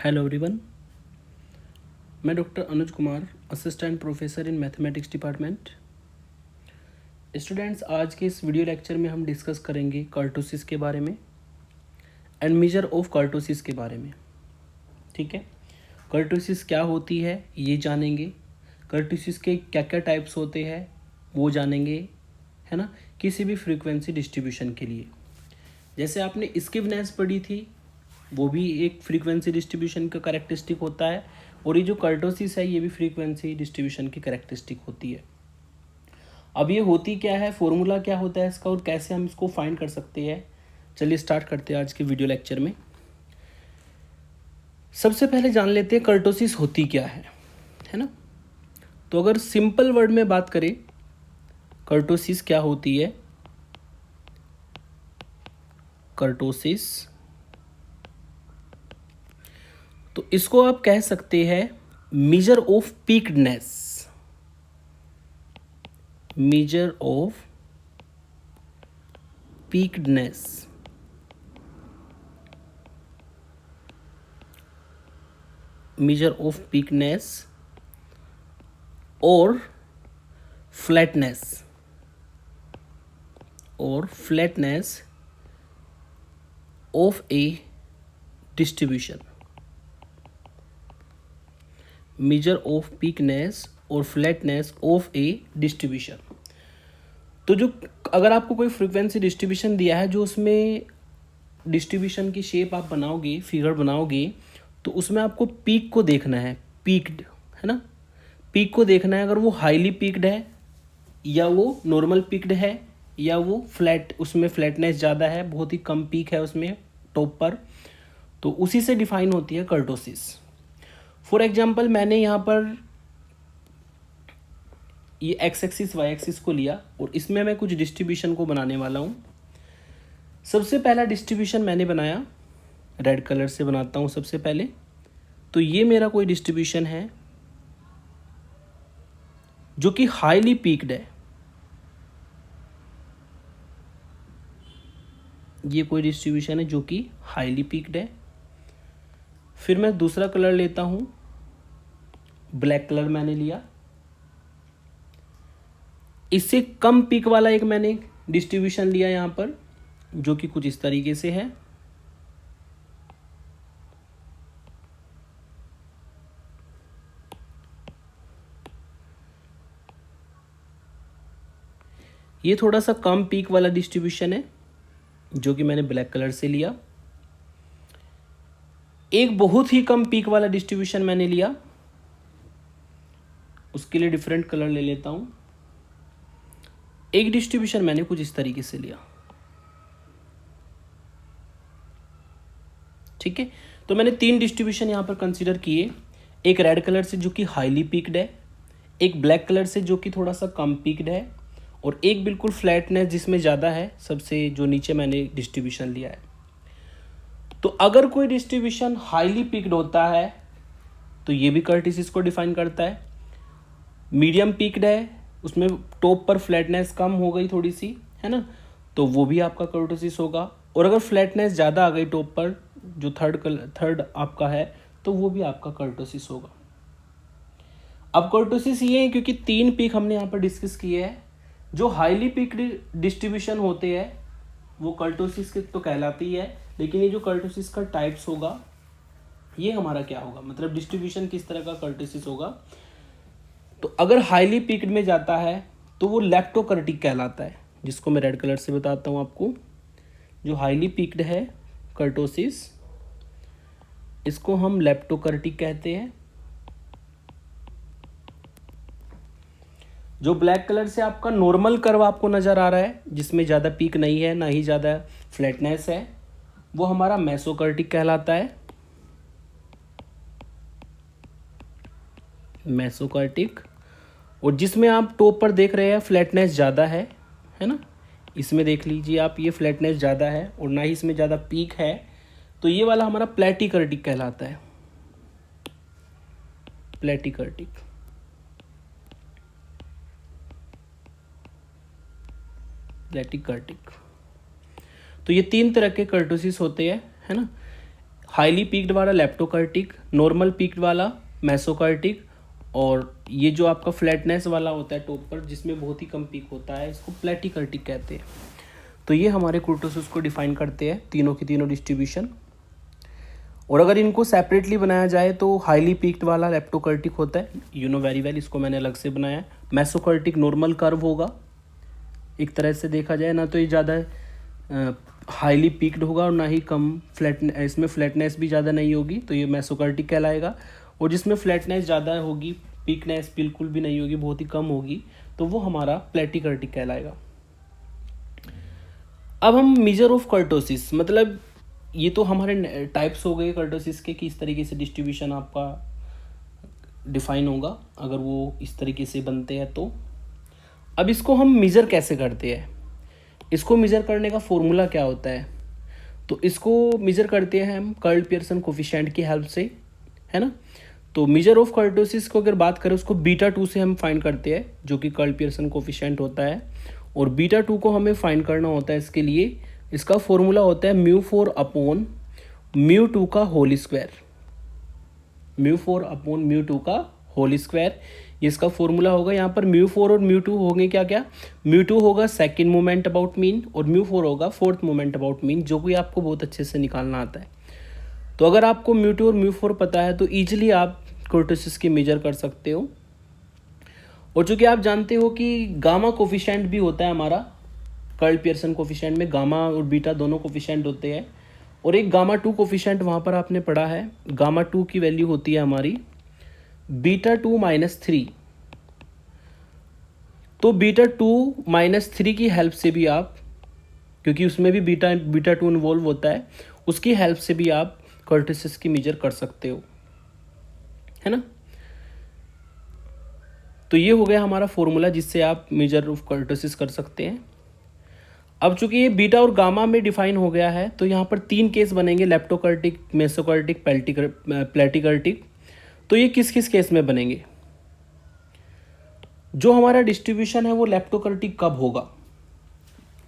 Hello everyone, मैं doctor Anuj Kumar, assistant professor in mathematics department. Students, आज के इस वीडियो लेक्चर में हम डिस्कस करेंगे कर्टोसिस के बारे में एंड मेजर ऑफ कर्टोसिस के बारे में। ठीक है, कर्टोसिस क्या होती है ये जानेंगे, कर्टोसिस के क्या क्या टाइप्स होते हैं वो जानेंगे, है ना, किसी भी फ्रीक्वेंसी डिस्ट्रीब्यूशन के लिए। जैसे आपने स्किवनेस पढ़ी थी, वो भी एक फ्रीक्वेंसी डिस्ट्रीब्यूशन का कैरेक्टरिस्टिक होता है, और ये जो कर्टोसिस है ये भी फ्रीक्वेंसी डिस्ट्रीब्यूशन की कैरेक्टरिस्टिक होती है। अब ये होती क्या है, फॉर्मूला क्या होता है इसका, और कैसे हम इसको फाइंड कर सकते हैं, चलिए स्टार्ट करते हैं आज के वीडियो लेक्चर में। सबसे पहले जान लेते हैं कर्टोसिस होती क्या है ना। तो अगर सिंपल वर्ड में बात करें कर्टोसिस क्या होती है, कर्टोसिस तो इसको आप कह सकते हैं measure of peakedness, measure of peakedness, measure of peakedness और फ्लैटनेस, और flatness of a distribution, measure of peakness और फ्लैटनेस ऑफ ए डिस्ट्रीब्यूशन। तो जो अगर आपको कोई फ्रीक्वेंसी डिस्ट्रीब्यूशन दिया है, जो उसमें डिस्ट्रीब्यूशन की शेप आप बनाओगे, फिगर बनाओगे, तो उसमें आपको पीक को देखना है, पीक्ड है ना, पीक को देखना है। अगर वो हाईली पीक्ड है या वो नॉर्मल पीक्ड है या वो फ्लैट, उसमें फ्लैटनेस ज़्यादा है, बहुत ही कम पीक है उसमें टॉप पर, तो उसी से डिफाइन होती है कर्टोसिस। फॉर एग्जाम्पल, मैंने यहाँ पर ये एक्स एक्सिस वाई एक्सिस को लिया और इसमें मैं कुछ डिस्ट्रीब्यूशन को बनाने वाला हूँ। सबसे पहला डिस्ट्रीब्यूशन मैंने बनाया, रेड कलर से बनाता हूँ सबसे पहले। तो ये मेरा कोई डिस्ट्रीब्यूशन है जो कि हाईली पीक्ड है, ये कोई डिस्ट्रीब्यूशन है जो कि हाईली पीक्ड है। फिर मैं दूसरा कलर लेता हूँ, ब्लैक कलर मैंने लिया। इससे कम पीक वाला एक मैंने डिस्ट्रीब्यूशन लिया यहाँ पर, जो कि कुछ इस तरीके से है। ये थोड़ा सा कम पीक वाला डिस्ट्रीब्यूशन है जो कि मैंने ब्लैक कलर से लिया। एक बहुत ही कम पीक वाला डिस्ट्रीब्यूशन मैंने लिया, उसके लिए डिफरेंट कलर ले लेता हूं। एक डिस्ट्रीब्यूशन मैंने कुछ इस तरीके से लिया। ठीक है, तो मैंने तीन डिस्ट्रीब्यूशन यहां पर कंसीडर किए, एक रेड कलर से जो कि हाईली पीक्ड है, एक ब्लैक कलर से जो कि थोड़ा सा कम पीक्ड है, और एक बिल्कुल फ्लैटनेस जिसमें ज़्यादा है, सबसे जो नीचे मैंने डिस्ट्रीब्यूशन लिया है। तो अगर कोई डिस्ट्रीब्यूशन हाईली पीक्ड होता है तो ये भी कर्टोसिस को डिफाइन करता है। मीडियम पीक्ड है, उसमें टॉप पर फ्लैटनेस कम हो गई थोड़ी सी, है ना, तो वो भी आपका कर्टोसिस होगा। और अगर फ्लैटनेस ज़्यादा आ गई टॉप पर, जो थर्ड आपका है, तो वो भी आपका कर्टोसिस होगा। अब कर्टोसिस ये है क्योंकि तीन पीक हमने यहाँ पर डिस्कस किए हैं। जो हाईली पीक्ड डिस्ट्रीब्यूशन होते हैं वो कर्टोसिस के तो कहलाती ही है, लेकिन ये जो कर्टोसिस का टाइप्स होगा ये हमारा क्या होगा, मतलब डिस्ट्रीब्यूशन किस तरह का कर्टोसिस होगा। तो अगर हाईली पीक्ड में जाता है तो वो लेप्टोकर्टिक कहलाता है, जिसको मैं रेड कलर से बताता हूँ आपको। जो हाईली पीक्ड है कर्टोसिस, इसको हम लेप्टोकर्टिक कहते हैं। जो ब्लैक कलर से आपका नॉर्मल कर्व आपको नज़र आ रहा है, जिसमें ज़्यादा पीक नहीं है ना ही ज़्यादा फ्लैटनेस है, वो हमारा मेसोकर्टिक कहलाता है, मेसोकर्टिक। और जिसमें आप टॉप पर देख रहे हैं फ्लैटनेस ज़्यादा है ना, इसमें देख लीजिए आप, ये फ्लैटनेस ज़्यादा है और ना ही इसमें ज़्यादा पीक है, तो ये वाला हमारा प्लेटिकर्टिक कहलाता है, प्लेटिकर्टिक। प्लेटिकर्टिक। तो ये तीन तरह के कर्टोसिस होते हैं, है ना। हाईली पीक्ड वाला लेप्टोकर्टिक, नॉर्मल पीक्ड वाला मेसोकर्टिक, और ये जो आपका फ्लैटनेस वाला होता है टॉप पर जिसमें बहुत ही कम पीक होता है, इसको प्लेटिकर्टिक कहते हैं। तो ये हमारे कुर्टोसिस को डिफाइन करते हैं, तीनों की तीनों डिस्ट्रीब्यूशन। और अगर इनको सेपरेटली बनाया जाए तो हाईली पीक्ड वाला लेप्टोकर्टिक होता है, यू नो वेरी वेल, इसको मैंने अलग से बनाया है। मेसोकर्टिक नॉर्मल कर्व होगा, एक तरह से देखा जाए ना तो ये ज़्यादा हाईली पीक्ड होगा और ना ही कम इसमें फ्लैटनेस भी ज़्यादा नहीं होगी, तो ये मेसोकर्टिक कहलाएगा। और जिसमें फ्लैटनेस ज़्यादा होगी, पीकनेस बिल्कुल भी नहीं होगी, बहुत ही कम होगी, तो वो हमारा प्लेटिकर्टिक कहलाएगा। अब हम मेजर ऑफ कर्टोसिस, मतलब ये तो हमारे टाइप्स हो गए कर्टोसिस के, किस तरीके से डिस्ट्रीब्यूशन आपका डिफाइन होगा अगर वो इस तरीके से बनते हैं तो। अब इसको हम मेजर कैसे करते हैं, इसको मेजर करने का फॉर्मूला क्या होता है, तो इसको मेजर करते हैं हम कर्ल पियर्सन कोफिशिएंट की हेल्प से, है ना। तो मेजर ऑफ कर्टोसिस को अगर बात करें उसको बीटा 2 से हम फाइंड करते हैं, जो कि कर्ल पियर्सन कोफिशिएंट होता है। और बीटा 2 को हमें फाइंड करना होता है, इसके लिए इसका फॉर्मूला होता है μ4 अपॉन μ2 का होल स्क्वायर, μ4 अपॉन μ2 का होल स्क्वायर, ये इसका फॉर्मूला होगा। यहाँ पर μ4 और μ2 होंगे क्या क्या, μ2 होगा सेकंड मोमेंट अबाउट मीन और μ4 होगा फोर्थ मोमेंट अबाउट मीन, जो कि आपको बहुत अच्छे से निकालना आता है। तो अगर आपको μ2 और μ4 पता है तो ईजिली आप कर्टोसिस की मेजर कर सकते हो। और चूँकि आप जानते हो कि गामा कोफिशिएंट भी होता है हमारा, कर्ल पियर्सन कोफिशिएंट में गामा और बीटा दोनों कोफिशिएंट होते हैं, और एक गामा 2 कोफिशिएंट वहाँ पर आपने पढ़ा है, गामा 2 की वैल्यू होती है हमारी बीटा 2 -3। तो बीटा 2 -3 की हेल्प से भी आप, क्योंकि उसमें भी बीटा 2 इन्वॉल्व होता है, उसकी हेल्प से भी आप कर्टोसिस की मेजर कर सकते हो, है ना। तो ये हो गया हमारा फॉर्मूला जिससे आप मेजर ऑफ कर्टोसिस कर सकते हैं। अब चूंकि ये बीटा और गामा में डिफाइन हो गया है तो यहाँ पर 3 केस बनेंगे, लेप्टोकर्टिक, मेसोकर्टिक, प्लेटिकर्टिक। तो ये किस किस केस में बनेंगे, जो हमारा डिस्ट्रीब्यूशन है वो लेप्टोकर्टिक कब होगा,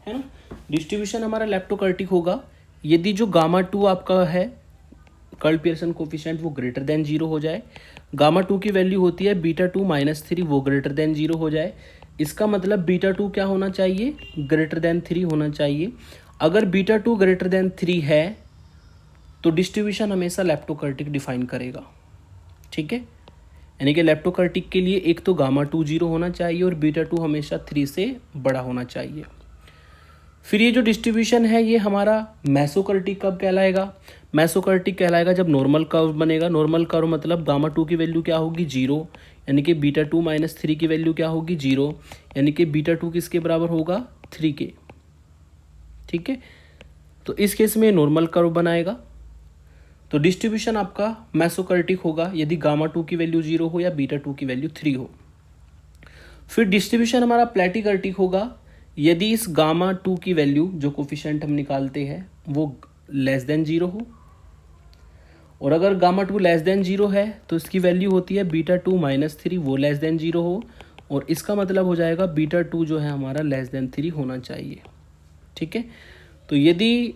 है ना। डिस्ट्रीब्यूशन हमारा लेप्टोकर्टिक होगा यदि जो गामा 2 आपका है कर्ल पियर्सन कोफिशिएंट वो ग्रेटर देन 0 हो जाए, गामा 2 की वैल्यू होती है बीटा 2 -3, वो ग्रेटर देन 0 हो जाए। इसका मतलब बीटा 2 क्या होना चाहिए, ग्रेटर देन 3 होना चाहिए। अगर बीटा 2 ग्रेटर देन 3 है तो डिस्ट्रीब्यूशन हमेशा लेप्टोकर्टिक डिफाइन करेगा, ठीक है। यानी कि लेप्टोकर्टिक के लिए एक तो गामा 2 0 होना चाहिए और बीटा 2 हमेशा 3 से बड़ा होना चाहिए। फिर ये जो डिस्ट्रीब्यूशन है ये हमारा मेसोकर्टिक कब कहलाएगा, मेसोकर्टिक कहलाएगा जब नॉर्मल कर्व बनेगा। नॉर्मल कर्व मतलब गामा 2 की वैल्यू क्या होगी, 0, यानी कि बीटा 2 -3 की वैल्यू क्या होगी, 0, यानी कि बीटा 2 किसके बराबर होगा, 3 के, ठीक है। तो इस केस में नॉर्मल कर्व बनाएगा। तो डिस्ट्रीब्यूशन आपका मेसोकर्टिक होगा यदि गामा 2 की वैल्यू 0 हो या बीटा 2 की वैल्यू 3 हो। फिर डिस्ट्रीब्यूशन हमारा प्लेटिकर्टिक होगा यदि इस गामा 2 की वैल्यू जो कोफिशिएंट हम निकालते हैं वो लेस देन 0 हो, और अगर गामा 2 लेस देन 0 है तो इसकी वैल्यू होती है बीटा 2 -3, वो लेस देन 0 हो, और इसका मतलब हो जाएगा बीटा 2 जो है हमारा लेस देन 3 होना चाहिए, ठीक है। तो यदि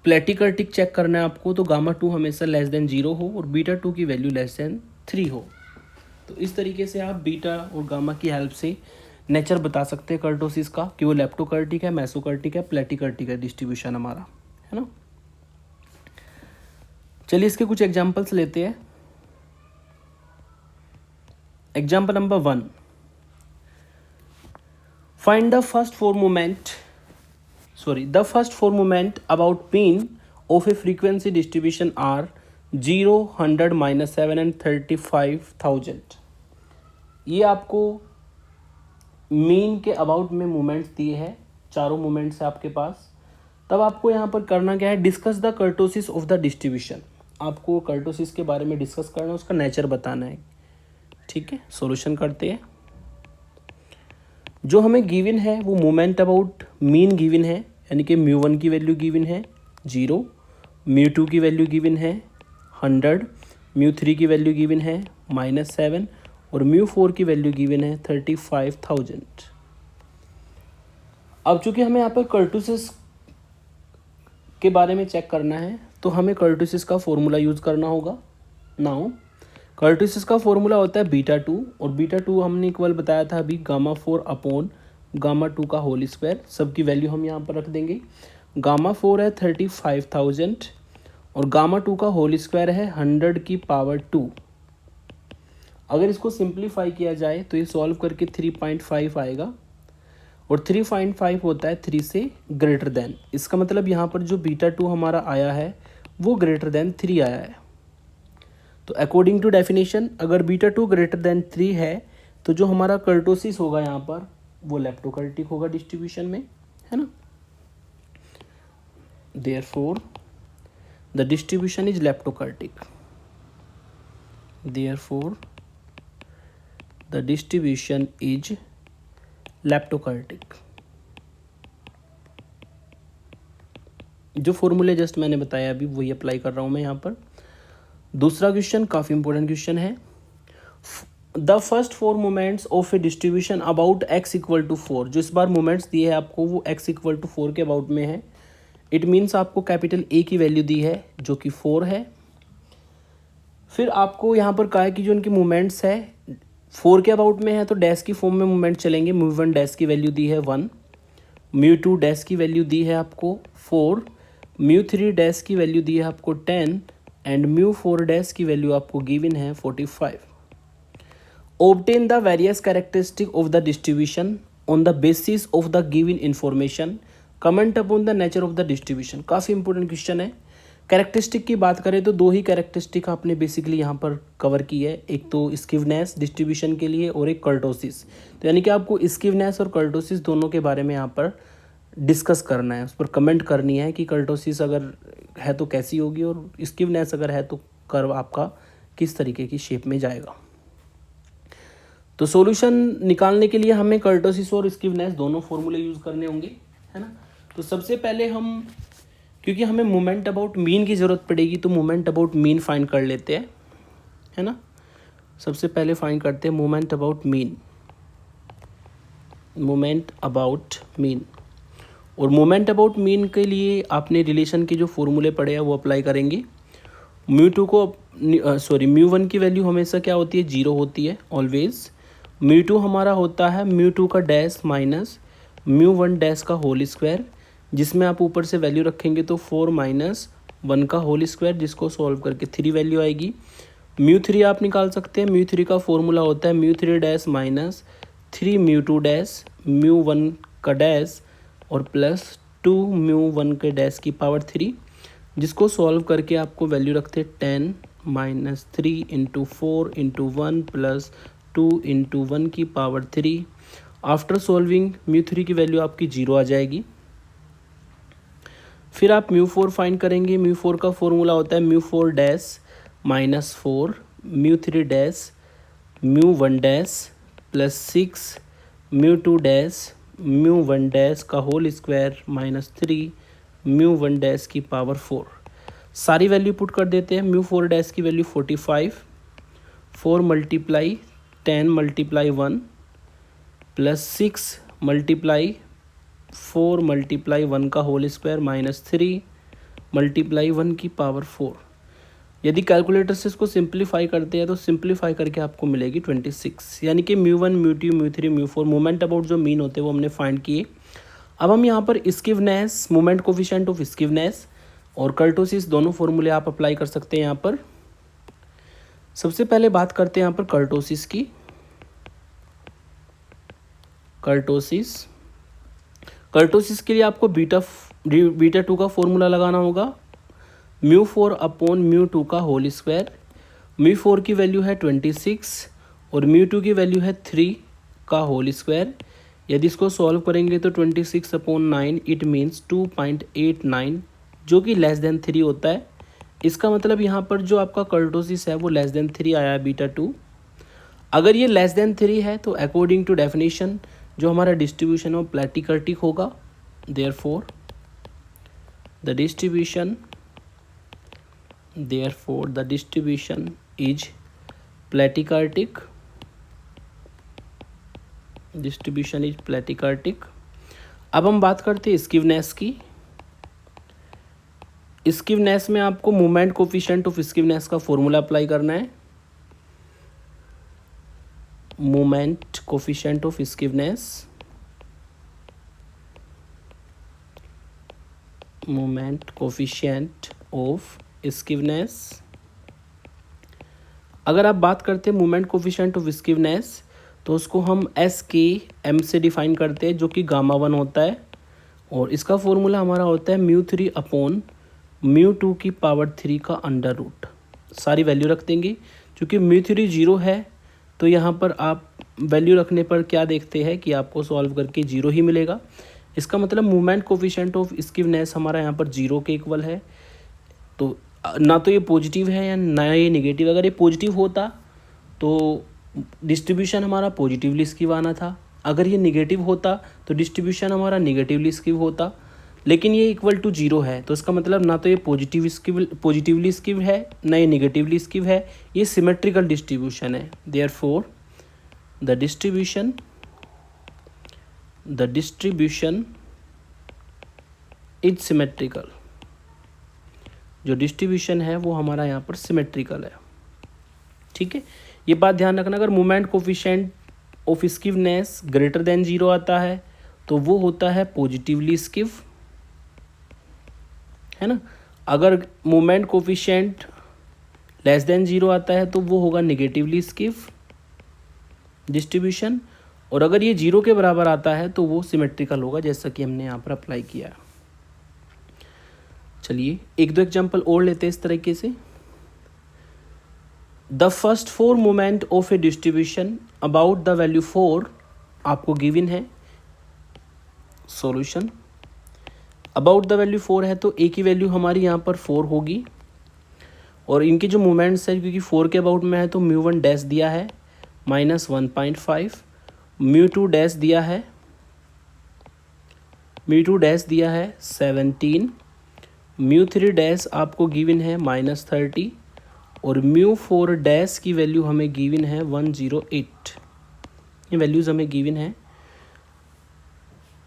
प्लेटिकर्टिक चेक करना है आपको तो गामा 2 हमेशा लेस देन 0 हो और बीटा 2 की वैल्यू लेस देन 3 हो। तो इस तरीके से आप बीटा और गामा की हेल्प से नेचर बता सकते हैं कर्टोसिस का कि वो लेप्टोकर्टिक है, मेसोकर्टिक है, प्लेटिकर्टिक है डिस्ट्रीब्यूशन हमारा, है ना। चलिए इसके कुछ एग्जांपल्स लेते हैं। Example number 1, find the first four moment about mean of a frequency distribution are 0, 100, -7 and 35,000। ये आपको मीन के अबाउट में मोमेंट्स दिए हैं, चारों मोमेंट्स है आपके पास। तब आपको यहाँ पर करना क्या है, discuss the kurtosis of the distribution. आपको कर्टोसिस के बारे में डिस्कस करना है, उसका नेचर बताना है, ठीक है। सॉल्यूशन करते हैं। जो हमें गिवन है वो मोमेंट अबाउट मीन गिवन है, यानी कि μ1 की वैल्यू गिवन है 0, μ2 की वैल्यू गिवन है 100, μ3 की वैल्यू गिवन है -7 और μ4 की वैल्यू गिवन है 35,000। अब चूंकि हमें यहाँ पर कर्टोसिस के बारे में चेक करना है तो हमें कर्टोसिस का फॉर्मूला यूज़ करना होगा। नाउ कर्टोसिस का फॉर्मूला होता है बीटा 2, और बीटा 2 हमने इक्वल बताया था अभी गामा 4 अपॉन गामा 2 का होल स्क्वायर। सबकी वैल्यू हम यहाँ पर रख देंगे। गामा 4 है 35,000 और गामा 2 का होल स्क्वायर है 100 की पावर 2। अगर इसको सिंप्लीफाई किया जाए तो ये सॉल्व करके 3.5 आएगा, और 3.5 होता है 3 से ग्रेटर देन। इसका मतलब यहाँ पर जो बीटा 2 हमारा आया है वो ग्रेटर देन 3 आया है। तो अकॉर्डिंग टू डेफिनेशन अगर बीटा 2 ग्रेटर देन 3 है तो जो हमारा कर्टोसिस होगा यहाँ पर वो लेप्टोकर्टिक होगा डिस्ट्रीब्यूशन में, है ना। Therefore the distribution is leptokurtic. Therefore the distribution is leptokurtic. जो फॉर्मूले जस्ट मैंने बताया अभी वही अप्लाई कर रहा हूँ मैं यहाँ पर। दूसरा क्वेश्चन काफ़ी इंपॉर्टेंट क्वेश्चन है। The first 4 moments of a distribution about x equal to 4। जो इस बार मोमेंट्स दिए है आपको वो x इक्वल टू 4 के अबाउट में है। इट मीन्स आपको कैपिटल A की वैल्यू दी है जो कि 4 है। फिर आपको यहाँ पर कहा है कि जो उनकी मोमेंट्स है 4 के अबाउट में है तो डैश की फॉर्म में मूवमेंट चलेंगे। μ1 डैश की वैल्यू दी है 1, μ2 डैश की वैल्यू दी है आपको 4, μ3 डैश की वैल्यू दी है आपको 10 एंड μ4 डैश की वैल्यू आपको गिवन है 45। Obtain the various characteristic of the distribution on the basis of the given information, comment upon the nature of the distribution. काफ़ी इंपॉर्टेंट क्वेश्चन है। कैरेक्टरिस्टिक की बात करें तो 2 ही कैरेक्टरिस्टिक आपने बेसिकली यहाँ पर कवर की है, एक तो स्किवनेस डिस्ट्रीब्यूशन के लिए और एक कर्टोसिस। तो यानी कि आपको स्किवनेस और कर्टोसिस दोनों के बारे में यहाँ पर डिस्कस करना है, उस पर कमेंट करनी है कि कर्टोसिस अगर है तो कैसी होगी और स्किवनेस अगर है तो कर्व आपका किस तरीके की शेप में जाएगा। तो सॉल्यूशन निकालने के लिए हमें कर्टोसिस और स्किवनेस दोनों फॉर्मूले यूज़ करने होंगे, है ना। तो सबसे पहले हम, क्योंकि हमें मोमेंट अबाउट मीन की ज़रूरत पड़ेगी तो मोमेंट अबाउट मीन फाइंड कर लेते हैं, है ना। सबसे पहले फाइंड करते हैं moment about mean. Moment about mean, और मोमेंट अबाउट मीन के लिए आपने रिलेशन के जो फॉर्मूले पढ़े हैं वो अप्लाई करेंगे। μ2 को μ1 की वैल्यू हमेशा क्या होती है, 0 होती है ऑलवेज। μ2 हमारा होता है μ2 का डैश माइनस μ1 डैश का होल स्क्वायर, जिसमें आप ऊपर से वैल्यू रखेंगे तो 4 माइनस 1 का होल स्क्वायर, जिसको सॉल्व करके 3 वैल्यू आएगी। μ3 आप निकाल सकते हैं। μ3 का फॉर्मूला होता है μ3 डैश माइनस 3 μ2 डैश μ1 का डैश और प्लस 2 μ1 के डैश की पावर 3, जिसको सॉल्व करके आपको वैल्यू रखते 10 minus 3 into 4 into 1 plus 2 into 1 की पावर 3। आफ्टर सॉल्विंग μ3 की वैल्यू आपकी 0 आ जाएगी। फिर आप μ4 फाइंड करेंगे। μ4 का फॉर्मूला होता है μ4 dash minus 4 μ3 dash μ1 dash plus 6 μ2 dash μ1 dash का होल स्क्वायर माइनस 3 μ1 डैश की पावर 4। सारी वैल्यू पुट कर देते हैं। μ4 डैश की value 45, 4 multiply 10 multiply 1 plus 6 multiply 4 multiply 1 का होल स्क्वायर माइनस 3 मल्टीप्लाई 1 की पावर 4। यदि कैलकुलेटर से इसको सिंप्लीफाई करते हैं तो सिंप्लीफाई करके आपको मिलेगी 26। यानी कि μ1 μ2 μ3 μ4 मोमेंट अबाउट जो मीन होते हैं वो हमने फाइंड किए। अब हम यहाँ पर स्किवनेस, मोमेंट कोफिशिएंट ऑफ स्किवनेस और कर्टोसिस दोनों फॉर्मूले आप अप्लाई कर सकते हैं यहाँ पर। सबसे पहले बात करते हैं यहाँ पर कर्टोसिस की। कर्टोसिस के लिए आपको बीटा 2 का फॉर्मूला लगाना होगा। μ4 अपॉन μ2 का होल स्क्वायर। μ4 की वैल्यू है 26 और μ2 की वैल्यू है 3 का होल स्क्वायर। यदि इसको सॉल्व करेंगे तो 26 अपॉन 9 इट मीन्स 2.89, जो कि लेस देन 3 होता है। इसका मतलब यहाँ पर जो आपका कर्टोसिस है वो लेस देन 3 आया है बीटा 2। अगर ये लेस देन 3 है तो अकॉर्डिंग टू डेफिनेशन जो हमारा डिस्ट्रीब्यूशन है वो प्लेटिकर्टिक होगा। Therefore the distribution is platykurtic. Distribution is platykurtic. अब हम बात करते हैं स्किवनेस की। स्कीवनेस में आपको मोमेंट कोफिशिएंट ऑफ स्कीवनेस का फॉर्मूला अप्लाई करना है। Moment coefficient of skewness, moment coefficient of skewness. अगर आप बात करते हैं मोमेंट कोफिशिएंट ऑफ स्कीवनेस तो उसको हम एस के एम से डिफाइन करते हैं, जो कि गामा 1 होता है, और इसका फॉर्मूला हमारा होता है μ3 अपॉन μ2 की पावर 3 का अंडर रूट। सारी वैल्यू रख देंगे। क्योंकि μ3 0 है तो यहाँ पर आप वैल्यू रखने पर क्या देखते हैं कि आपको सॉल्व करके 0 ही मिलेगा। इसका मतलब मोमेंट कोफिशिएंट ऑफ स्कीवनेस हमारा यहाँ पर 0 के इक्वल है। तो ना तो ये पॉजिटिव है या ना ये नेगेटिव। अगर ये पॉजिटिव होता तो डिस्ट्रीब्यूशन हमारा पॉजिटिवली स्कीव आना था, अगर ये नेगेटिव होता तो डिस्ट्रीब्यूशन हमारा नेगेटिवली स्कीव होता। लेकिन ये इक्वल टू 0 है तो इसका मतलब ना तो ये पॉजिटिवली स्कीव है ना ये नेगेटिवली स्कीव है, ये सिमेट्रिकल डिस्ट्रीब्यूशन है। Therefore the distribution is symmetrical. जो डिस्ट्रीब्यूशन है वो हमारा यहाँ पर सिमेट्रिकल है। ठीक है, ये बात ध्यान रखना। अगर moment coefficient of skewness greater than 0 आता है तो वो होता है पॉजिटिवली स्कीव, है ना। अगर मोमेंट कोफिशिएंट लेस देन 0 आता है तो वो होगा नेगेटिवली स्कीव डिस्ट्रीब्यूशन, और अगर ये 0 के बराबर आता है तो वो सिमेट्रिकल होगा, जैसा कि हमने यहाँ पर अप्लाई किया है। चलिए एक दो एग्जाम्पल और लेते हैं इस तरीके से। The first 4 moment of a distribution about the value 4 आपको गिवन है। सॉल्यूशन अबाउट द वैल्यू 4 है तो ए की वैल्यू हमारी यहाँ पर 4 होगी, और इनके जो मोमेंट्स है क्योंकि 4 के अबाउट में है तो μ1 डैश दिया है -1.5, μ2 डैश दिया है, μ2 डैश दिया है 17, μ3 डैश आपको गिवन है -30, और μ4 डैश की वैल्यू हमें गिवन है 108। ये वैल्यूज हमें गिवन है।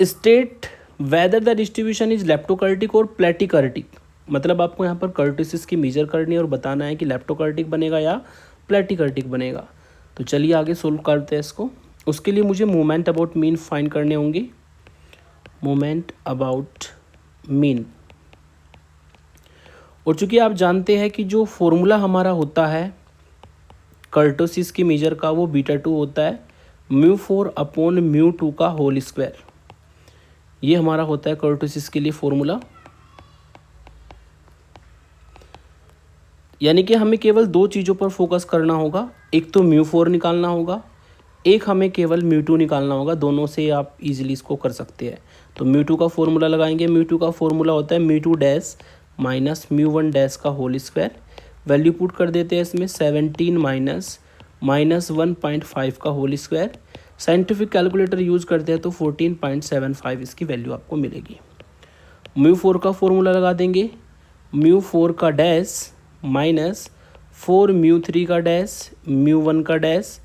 State whether the distribution is leptokurtic और प्लेटिकर्टिक, मतलब आपको यहाँ पर कर्टिसिस की मेजर करनी है और बताना है कि लेप्टोकर्टिक बनेगा या प्लेटिकर्टिक बनेगा। तो चलिए आगे सोल्व करते हैं इसको। उसके लिए मुझे मोमेंट अबाउट मीन फाइंड करने होंगे। मोमेंट अबाउट मीन, और चूंकि आप जानते हैं कि जो फॉर्मूला हमारा होता है कर्टोसिस की मेजर का वो β2 होता है μ4 अपॉन μ2 का होल स्क्वायर। ये हमारा होता है कर्टोसिस के लिए फॉर्मूला। यानी कि हमें केवल 2 चीज़ों पर फोकस करना होगा, एक तो μ4 निकालना होगा, एक हमें केवल μ2 निकालना होगा। दोनों से आप इजीली इसको कर सकते हैं। तो μ2 का फॉर्मूला लगाएंगे। μ2 का फॉर्मूला होता है μ2 डैश माइनस μ1 डैश का होल स्क्वायर। वैल्यू पुट कर देते हैं इसमें 17 माइनस 1.5 का whole square. Scientific calculator use करते हैं तो 14.75 इसकी वैल्यू आपको मिलेगी। μ4 का फॉर्मूला लगा देंगे। μ4 का डैश माइनस 4 μ3 का डैश μ1 का डैश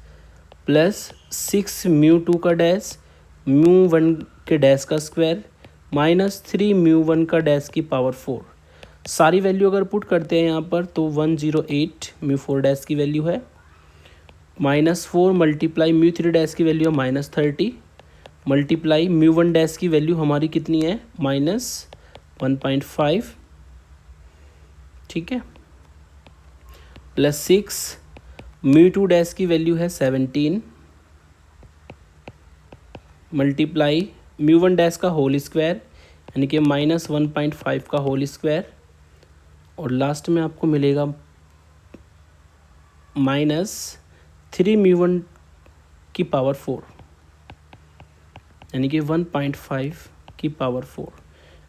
प्लस 6 μ2 का डैश μ1 के डैश का स्क्वायर माइनस 3 μ1 का डैश की पावर 4। सारी वैल्यू अगर पुट करते हैं यहाँ पर तो 108 μ4 डैश की वैल्यू है, -4 मल्टीप्लाई μ3 डैश की वैल्यू है -30 मल्टीप्लाई μ1 डैश की वैल्यू हमारी कितनी है -1.5, ठीक है, प्लस 6 μ2 डैश की वैल्यू है 17 मल्टीप्लाई μ1 डैश का होल स्क्वायर यानी कि -1.5 का होल स्क्वायर, और लास्ट में आपको मिलेगा -3 μ1 की पावर 4 यानी कि 1.5 की पावर 4।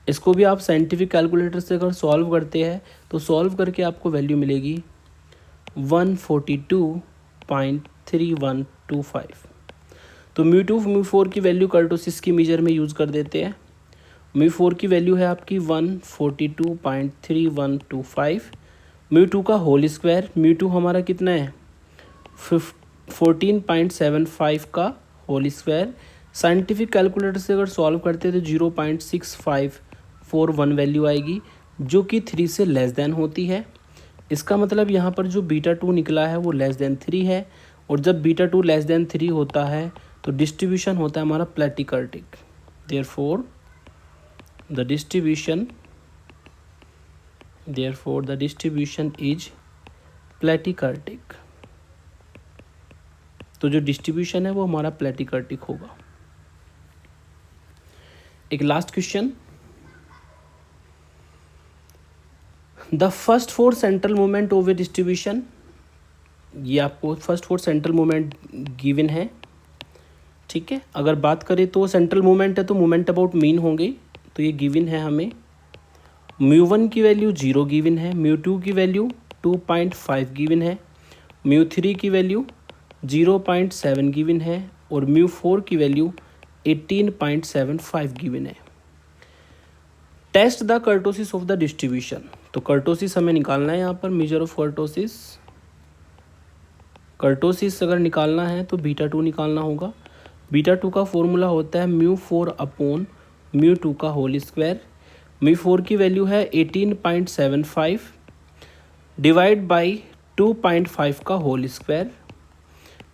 इसको भी आप साइंटिफिक कैलकुलेटर से अगर सॉल्व करते हैं तो सॉल्व करके आपको वैल्यू मिलेगी 142.3125। तो μ2 μ4 की वैल्यू कर्टोसिस की मेजर में यूज़ कर देते हैं। μ4 की वैल्यू है आपकी 142.3125, μ2 का होल स्क्वायर, μ2 हमारा कितना है 14.75 का होल स्क्वायर। साइंटिफिक कैलकुलेटर से अगर सॉल्व करते हैं तो 0.6541 वैल्यू आएगी, जो कि 3 से लेस देन होती है। इसका मतलब यहाँ पर जो बीटा 2 निकला है वो लेस देन 3 है, और जब बीटा 2 लेस देन 3 होता है तो डिस्ट्रीब्यूशन होता है हमारा platykurtic. Therefore the distribution is platykurtic. तो जो डिस्ट्रीब्यूशन है वो हमारा प्लेटिकर्टिक होगा। एक last question, the first 4 central moment of a distribution. ये आपको फर्स्ट 4 सेंट्रल मोमेंट गिवन है, ठीक है। अगर बात करें तो सेंट्रल मोमेंट है तो मोमेंट अबाउट मीन होंगे, तो ये गिवन है हमें। μ1 की वैल्यू 0 गिवन है, μ2 की वैल्यू 2.5 गिवन है, μ3 की वैल्यू 0.7 गिवन है, और μ4 की वैल्यू 18.75 गिवन है। Test the kurtosis of the distribution. तो कर्टोसिस हमें निकालना है यहाँ पर, मेजर ऑफ कर्टोसिस अगर निकालना है तो बीटा 2 निकालना होगा। बीटा 2 का फॉर्मूला होता है μ4/μ2 का होल स्क्वायर। μ4 की वैल्यू है 18.75 डिवाइड बाई 2.5 का होल स्क्वायर,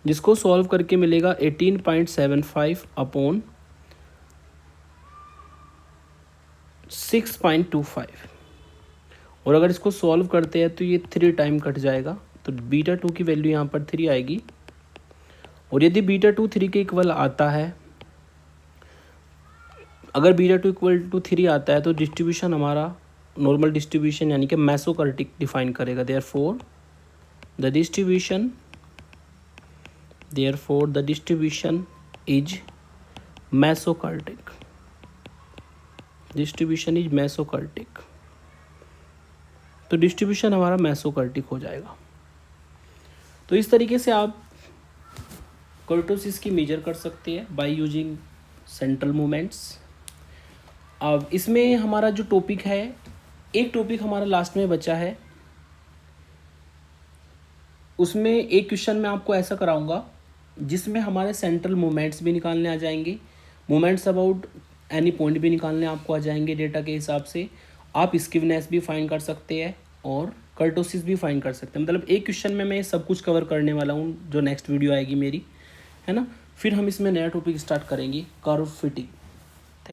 जिसको सॉल्व करके मिलेगा 18.75 6.25। और अगर इसको सॉल्व करते हैं तो ये 3 टाइम कट जाएगा, तो बीटा 2 की वैल्यू यहाँ पर 3 आएगी। और यदि बीटा 2 3 के इक्वल आता है, अगर बीटा 2 इक्वल टू 3 आता है तो डिस्ट्रीब्यूशन हमारा नॉर्मल डिस्ट्रीब्यूशन यानी कि मेसोकर्टिक डिफाइन करेगा। Therefore the distribution is mesokurtic. तो डिस्ट्रीब्यूशन हमारा मेसोकर्टिक हो जाएगा। तो इस तरीके से आप कर्टोसिस की मेजर कर सकते हैं बाय यूजिंग सेंट्रल मोमेंट्स। अब इसमें हमारा जो टॉपिक है, एक टॉपिक हमारा लास्ट में बचा है, उसमें एक क्वेश्चन मैं आपको ऐसा कराऊंगा जिसमें हमारे सेंट्रल मोमेंट्स भी निकालने आ जाएंगे, मोमेंट्स अबाउट एनी पॉइंट भी निकालने आपको आ जाएंगे डेटा के हिसाब से। आप स्किवनेस भी फाइंड कर सकते हैं और कर्टोसिस भी फाइंड कर सकते हैं। मतलब एक क्वेश्चन में मैं सब कुछ कवर करने वाला हूँ, जो नेक्स्ट वीडियो आएगी मेरी, है ना। फिर हम इसमें नया टॉपिक स्टार्ट करेंगे, कर्व फिटिंग।